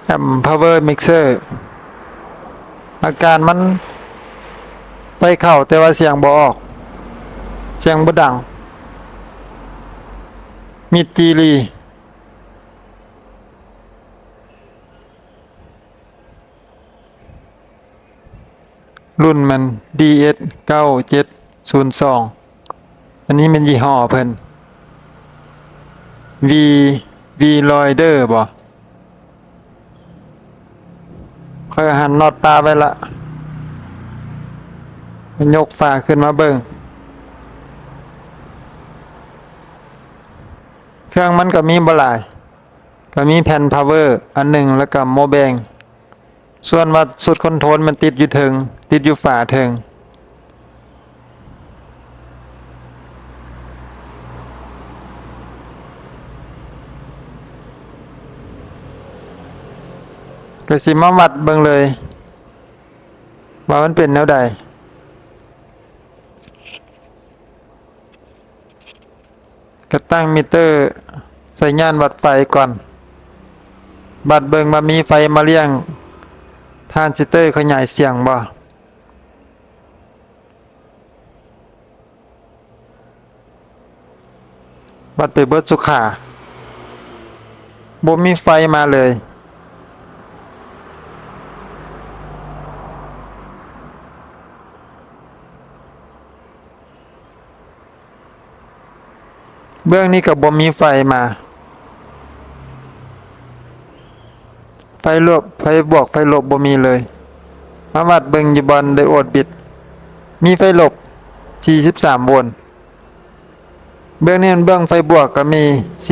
แอม power mixer อาการมันไปเข้าแต่ว่าเสียงบ่ออกเสียงบ่ดังมิดจีรีรุ่นมัน DS9702 อันนี้มันยี่ห้อเพิ่น V V Loider บ่ค่อยหันน็อตปลาไปละยกฝาขึ้นมาเบิ่งเครื่องมันก็มีบ่หลายก็มีแผ่น power อันหนึ่งแล้วก็โมแบงส่วนว่าสุดคอนโทรลมันติดอยู่เทิงติดอยู่ฝาเทิงก็สิมาวัดเบิ่งเลยว่ามันเป็นแนวใดก็ตั้งมิเตอร์ใส่ญาณวัดไฟก่อนบัดเบิ่งว่ามีไฟมาเลี้ยงทรานซิสเตอร์ขยายเสียงบ่บัดไปเบิดสุขาบ่มีไฟมาเลยเบื้องนี้ก็บ่มีไฟมาไฟลบไฟบวกไฟลบบ่มีเลยมาวัดเบิ่งอยู่บอนไดโอดบิดมีไฟลบ43โวลต์เบื้องนี้เบื้องไฟบวกก็มี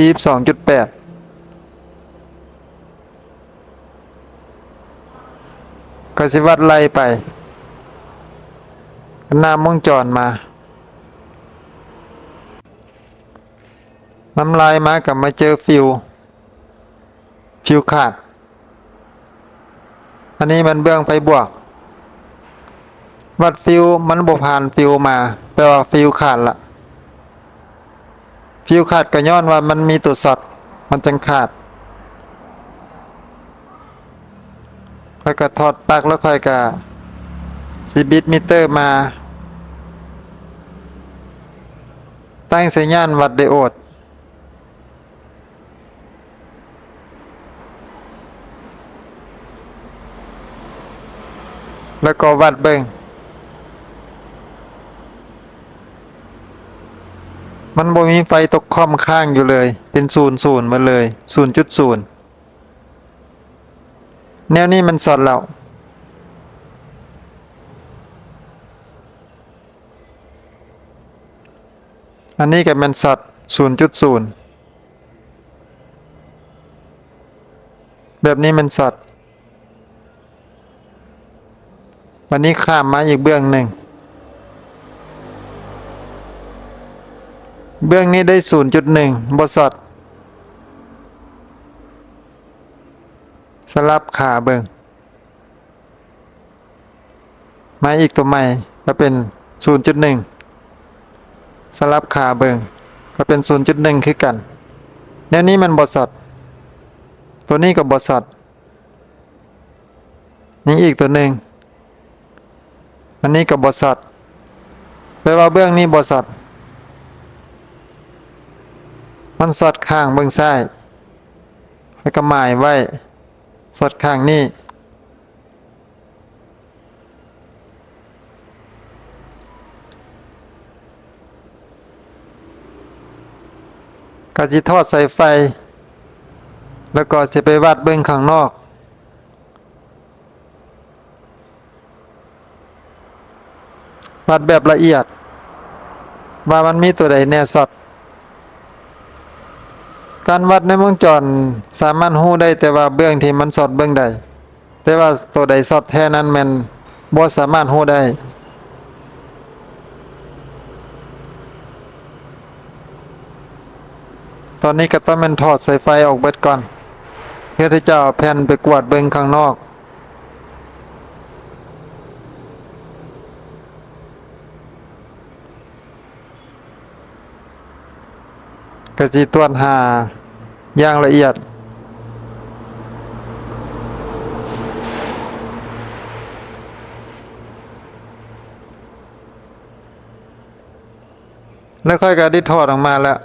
42.8ก็สิวัดไล่ไปน้ำวงจรมาน้ำลายมากับมาเจอฟิวขาดอันนี้มันเบื้องไฟบวกวัดฟิวมันบ่ผ่านฟิวมาแปลว่าฟิวขาดละฟิวขาดก็ย้อนว่ามันมีตัวสอดมันจึงขาดแล้วก็ถอดปลั๊กแล้วค่อยก็สิบิดมิเตอร์มาตั้งสัญญาณวัดไดโอดแล้วก็วัดเบิ่งมันบ่มีไฟตกค่อมข้างอยู่เลยเป็น00มาเลย 0.0 แนวนี้มันสอดแล้วอันนี้ก็มันสอด 0.0 แบบนี้มันสอดวันนี้ข้ามมาอีกเบื้องหนึ่งเบื้องนี้ได้ 0.1 บ่สอดสลับขาเบิ่งมาอีกตัวใหม่ก็เป็น 0.1 สลับขาเบิ่งก็เป็น 0.1 คือกันแนวนี้มันบ่สอดตัวนี้ก็บ่สอดนี่อีกตัวหนึ่งอันนี้ก็บ่สอดแปลว่าเบื้องนี้บ่สอดมันสอดข้างเบื้องซ้ายแล้วก็หมายไว้สอดข้างนี้ก็สิทอดสายไฟแล้วก็สิไปวัดเบิ่งข้างนอกวัดแบบละเอียดว่ามันมีตัวใดแน่สอดการวัดในวงจรสามารถรู้ได้แต่ว่าเบื้องที่มันสอดเบื้องใดแต่ว่าตัวใดสอดแท้นั้นแม่นบ่สามารถรู้ได้ตอนนี้ก็ต้องแม่นถอดสายไฟออกเบิดก่อนเพื่อที่จะเอาแผ่นไปกวาดเบิ่งข้างนอกก็สิตรวจหาอย่างละเอียด แล้วค่อยก็ได้ถอดออกมาแล้ว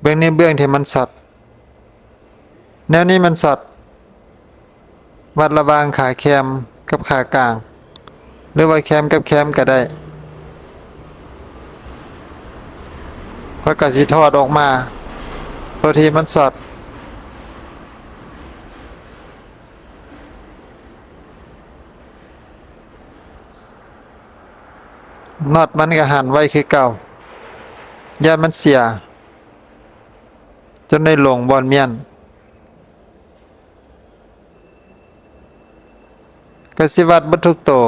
เบื้องนี้เบื้องที่มันสอดแนวนี้มันสอดวัดระหว่างขาแคมกับขากลางหรือว่าแคมกับแคมก็ได้ค่อยก็สิถอดออกมาตัวที่มันสอดน็อตมันก็หันไว้คือเก่าย่านมันเสียจนได้ลงบอลเมียนก็สิวัดบัดทุกตัว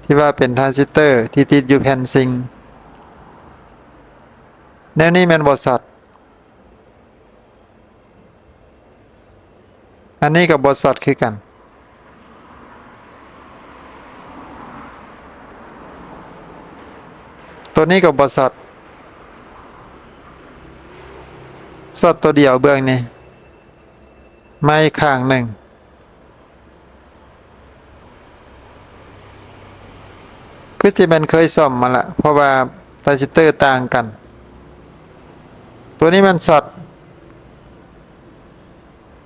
ที่ว่าเป็นทรานซิสเตอร์ที่ติดอยู่แผ่นซิงค์แนวนี้แม่นบ่สอดอันนี้ก็บ่สอดคือกันตัวนี้ก็บ่สอดสอดตัวเดียวเบื้องนี้ไม้ข้างหนึ่งคือสิแม่นเคยซ่อมมาละเพราะว่าทรานซิสเตอร์ต่างกันตัวนี้มันสอด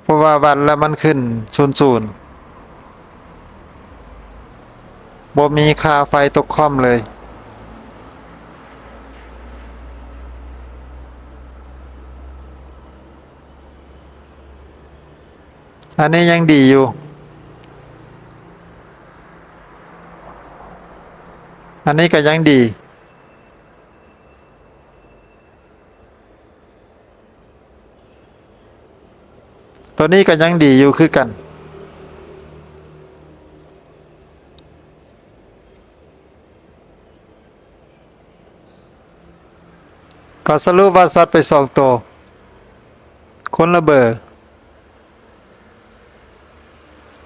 เพราะว่าวัดแล้วมันขึ้น00บ่มีค่าไฟตกค่อมเลยอันนี้ยังดีอยู่อันนี้ก็ยังดีตัวนี้ก็ยังดีอยู่คือกันก็สรุปว่าสอดไป2ตัวคนละเบอร์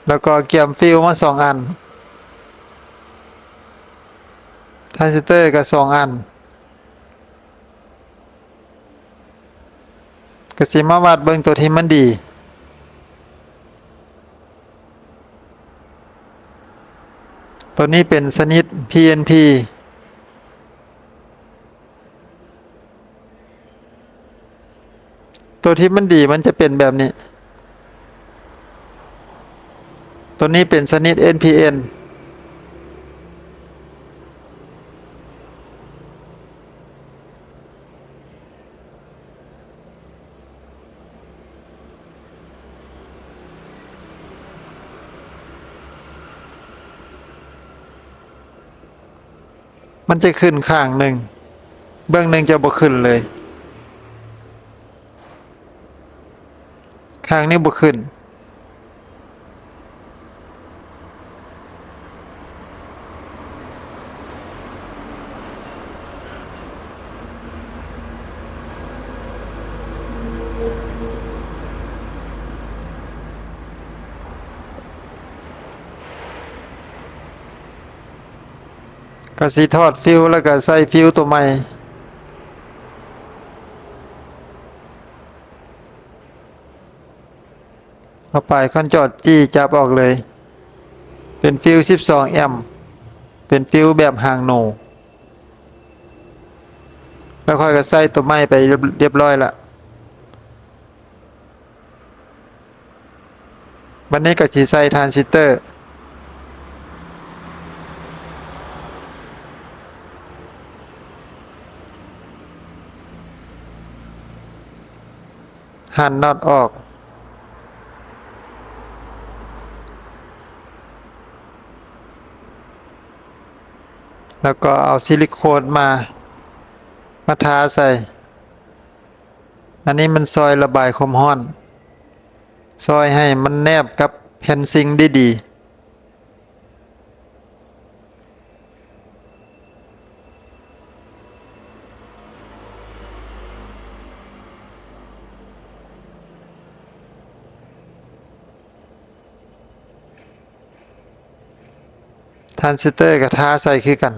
แล้วก็เกียมฟิลมา2อันทรานซิสเตอร์ก็2อันก็สิมาวัดเบิ่งตัวที่มันดีตัวนี้เป็นสนิท PNP ตัวที่มันดีมันจะเป็นแบบนี้ตัวนี้เป็นสนิท NPN มันจะขึ้นข้างหนึ่งเบื้องหนึ่งจะบ่ขึ้นเลยข้างนี้บ่ขึ้นก็สิถอดฟิวแล้วก็ใส่ฟิวตัวใหม่เอาไปคันจอดจี้จับออกเลยเป็นฟิว12แอมป์เป็นฟิวแบบหางโหนแล้วค่อยก็ใส่ตัวใหม่ไปเรียบร้อยละวันนี้ก็สิใส่ทรานซิสเตอร์หันน็อตออกแล้วก็เอาซิลิโคนมาทาใส่อันนี้มันซอยระบายความร้อนซอยให้มันแนบกับแผ่นซิงค์ได้ดีทรานซิสเตอร์กับทาใส่คือกัน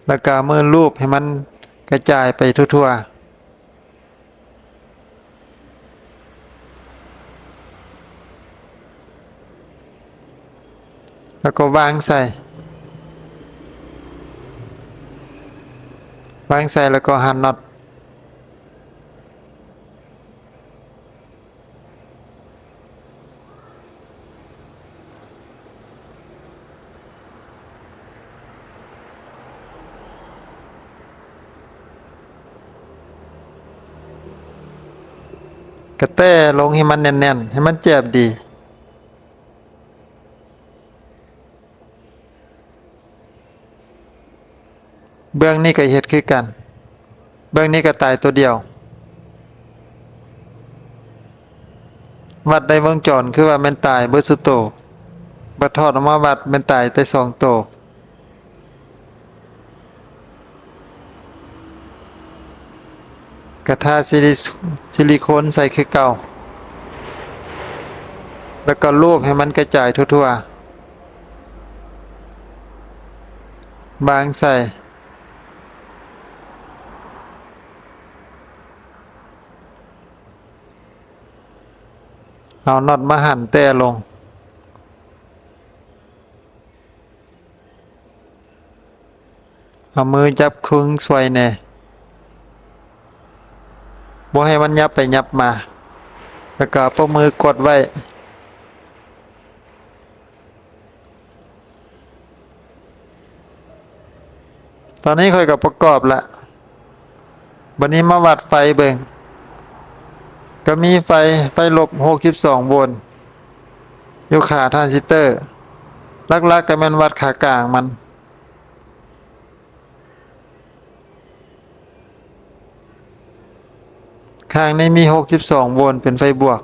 แล้วก็มือรูปให้มันกระจายไปทั่วๆแล้วก็วางใส่ วางใส่แล้วก็หันน็อตกระแต้ลงให้มันแน่นๆให้มันเจ็บดีเบื้องนี้ก็เฮ็ดคือกันเบื้องนี้ก็ตายตัวเดียววัดได้วงจรคือว่าแม่นตายเบิดสุโตบัดทอดออกมาวัดแม่นตายแต่2โตกระทาซิลิโคนใส่คือเก่าแล้วก็รูปให้มันกระจายทั่วๆบางใส่เอาน็อตมาหั่นแต่ลงเอามือจับคึงสวยแน่บ่ให้มันยับไปยับมาแล้วก็เอามือกดไว้ตอนนี้ค่อยก็ประกอบละบัดนี้มาวัดไฟเบิ่งก็มีไฟลบ62โวลต์อยู่ขาทรานซิสเตอร์หลักๆก็แม่นวัดขากลางมันข้างนี้มี62โวลต์เป็นไฟบวก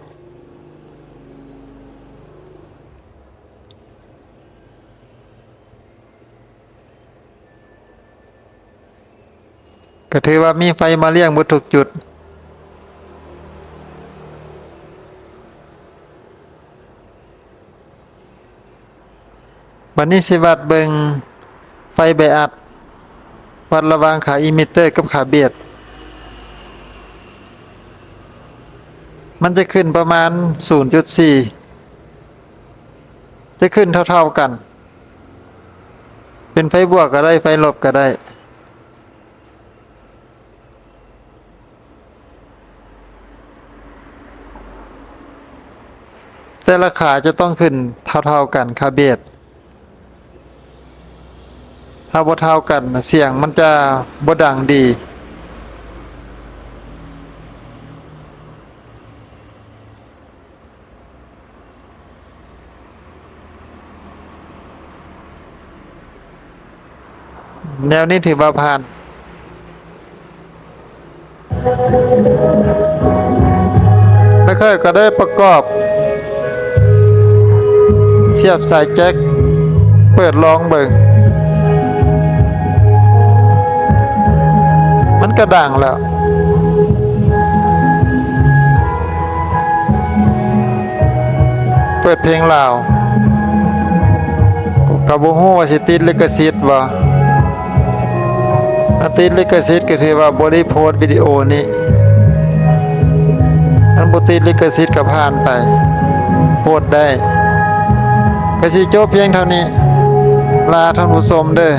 ก็ถือว่ามีไฟมาเลี้ยงหมดทุกจุดบัดนี้สิวัดเบิ่งไฟไบอัดวัดระหว่างขาอิมิเตอร์กับขาเบียดมันจะขึ้นประมาณ 0.4 จะขึ้นเท่าๆกันเป็นไฟบวกก็ได้ไฟลบก็ได้แต่ละขาจะต้องขึ้นเท่าๆกันขาเบียดถ้าบ่เท่ากันเสียงมันจะบ่ดังดีแนวนี้ถือว่าผ่านแล้วก็ได้ประกอบเสียบสายแจ็คเปิดลองเบิ่งมันก็ดังแล้วเปิดเพลงลาวก็บ่ฮู้ว่าสิติดลิขสิทธิ์บ่ถ้าติดลิขสิทธิ์ก็ถือว่าบ่ได้โพสต์วิดีโอนี้ถ้าบ่ติดลิขสิทธิ์ก็ผ่านไปโพสต์ได้ก็สิจบเพียงเท่านี้ลาท่านผู้ชมเด้อ